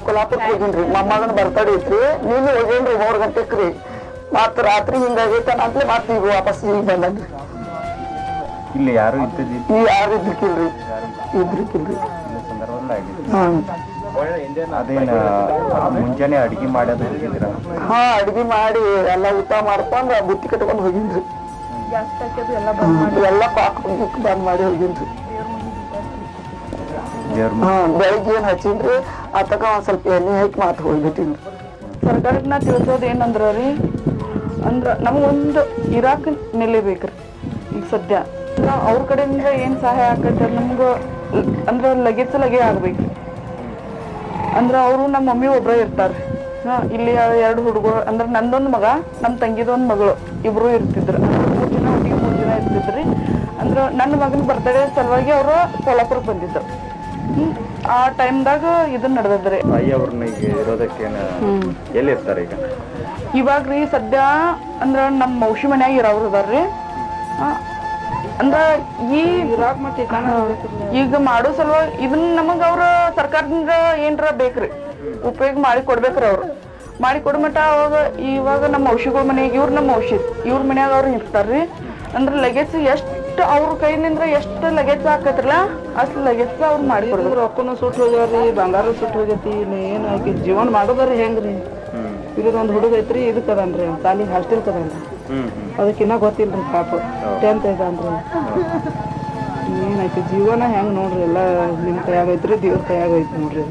ಕೊಲ್ಲಾಪುರಕ್ಕೆ ಹೋಗಿನ್ರಿ, ಮೊಮ್ಮಗನ birthday ಐತ್ರಿ. ನೀನು ಹೋಗೇನ್ರಿ 3 ಗಂಟೆಕ್ರಿ. ಮತ್ತ ರಾತ್ರಿ ಹಿಂಗಾಗೈತಾನ ಅಂತಲೇ ಮತ್ತೆ ಈಗ ವಾಪಸ್ ಈಗ ಬಂದನ್ರಿ. ಇಲ್ಲಿ ಯಾರು ಇದ್ದಿದ್ದಿ? ಯಾರು ಇದ್ರಿಕಿಲ್ರಿ. ಅದೇನ ಮುಂಜಾನೆ ಅಡಿಗೆ ಮಾಡೋದು ಹೋಗಿದ್ರ? ಹಾ, ಅಡಿಗೆ ಮಾಡಿ ಎಲ್ಲ ಊಟ ಮಾಡ್ಕೊಂಡ್ ಬುತ್ತಿ ಕಟ್ಕೊಂಡ್ ಹೋಗಿನ್ರಿ. ಎಲ್ಲ ಪಾಕ್ ಬಂದ್ ಮಾಡಿ ಹೋಗಿನ್ರಿ. ಬೆಳಿಗ್ಗೆ ಏನ್ ಹಚ್ಚಿನ್ರಿ, ಆತಕ ಒಂದ್ ಸ್ವಲ್ಪ ಎಣ್ಣೆ ಹಾಕಿ ಮಾತು ಹೋಗ್ಬಿಟ್ಟಿನ್ರಿ. ಸರ್ಕಾರಕ್ಕೆ ನಾ ತಿಳಿಸೋದು ಏನಂದ್ರ ರೀ, ಅಂದ್ರ ನಮಗೊಂದು ಇರಾಕ್ ನಿಲ್ಲಿಬೇಕ್ರಿ. ಈಗ ಸದ್ಯ ಅವ್ರ ಕಡೆಯಿಂದ ಏನ್ ಸಹಾಯ ಆಕೈತೆ ನಮ್ಗ ಅಂದ್ರ ಲಗೆ ಆಗ್ಬೇಕ್ರಿ. ಅಂದ್ರ ಅವರು ನಮ್ಮ ಮಮ್ಮಿ ಒಬ್ರ ಇರ್ತಾರ್ರಿ. ಇಲ್ಲಿ 2 ಹುಡುಗರು ಅಂದ್ರ ನಂದೊಂದ್ ಮಗ, ನಮ್ ತಂಗಿದೊಂದ್ ಮಗಳು, ಇಬ್ರು ಇರ್ತಿದ್ರು. 3 ಜನ ಒಟ್ಟಿಗೆ 3 ಜನ ಇರ್ತಿದ್ರಿ. ಅಂದ್ರ ನನ್ನ ಮಗನ ಬರ್ತಡೇ ಸಲುವಾಗಿ ಅವರು ಕೊಲ್ಲಾಪುರಕ್ಕೆ ಬಂದಿದ್ರು. ಆ ಟೈಮ್ದಾಗ ಇದನ್ನ ನಡೆದ್ರಿ. ಎಲ್ಲಿ ಇರ್ತಾರೆ ಈಗ? ಇವಾಗ್ರಿ ಸದ್ಯ ಅಂದ್ರ ನಮ್ಮ ಮೌಷಿ ಮನ್ಯಾಗ ಇರೋರು ಅದಾರ್ರಿ. ಅಂದ್ರ ಈಗ ಮಾಡೋ ಸಲುವಾಗಿ ಇದನ್ನ ನಮಗ ಅವ್ರ ಸರ್ಕಾರದಿಂದ ಏನ್ರ ಬೇಕ್ರಿ, ಉಪಯೋಗ ಮಾಡಿ ಕೊಡ್ಬೇಕ್ರಿ. ಅವ್ರು ಮಾಡಿ ಕೊಡ ಮಟ ಅವಾಗ ಇವಾಗ ನಮ್ಮ ಔಷಧಿಗಳ ಮನೆಯಾಗ ನಮ್ಮ ಔಷಧಿ ಇವ್ರ ಮನ್ಯಾಗ ಅವ್ರು ಇರ್ತಾರ್ರಿ. ಅಂದ್ರ ಲಗೇಜ್ ಎಷ್ಟು ಅವ್ರ ಕೈಲಿಂದ್ರ ಎಷ್ಟು ಲಗೇಜ್ ಹಾಕತ್ರಲ್ಲ ಅಷ್ಟು ಲಗೇಜ್ ಅವ್ರು ಮಾಡಿ ಕೊಡ್ಬೇಕು. ರೊಕ್ಕನು ಸುಟ್ಟು ಹೋಗ್ಯಾವ್ರಿ, ಬಂಗಾರ ಸುಟ್ಟು ಹೋಗೈತಿ. ಏನ್ ಹಾಕಿ ಜೀವನ ಮಾಡೋದ್ರಿ ಹೆಂಗ್ರಿ? ಇದೊಂದು ಹುಡುಗ ಐತ್ರಿ, ಇದಕ್ಕೆ ಅದನ್ರಿ ಸಾಲಿ ಹಾಸ್ಟೆಲ್ ಕದನ್ರಿ. ಅದಕ್ಕಿನ್ನ ಗೊತ್ತಿಲ್ರಿ ಪಾಪ, 10th ಇದಾನ್ರಿ. ಏನಾಯ್ತು ಜೀವನ ಹೆಂಗ್ ನೋಡ್ರಿ, ಎಲ್ಲ ನಿಮ್ ಕೈಯಾಗ ಐತ್ರಿ, ದೇವ್ರ ಕೈಯಾಗ ಐತಿ ನೋಡ್ರಿ.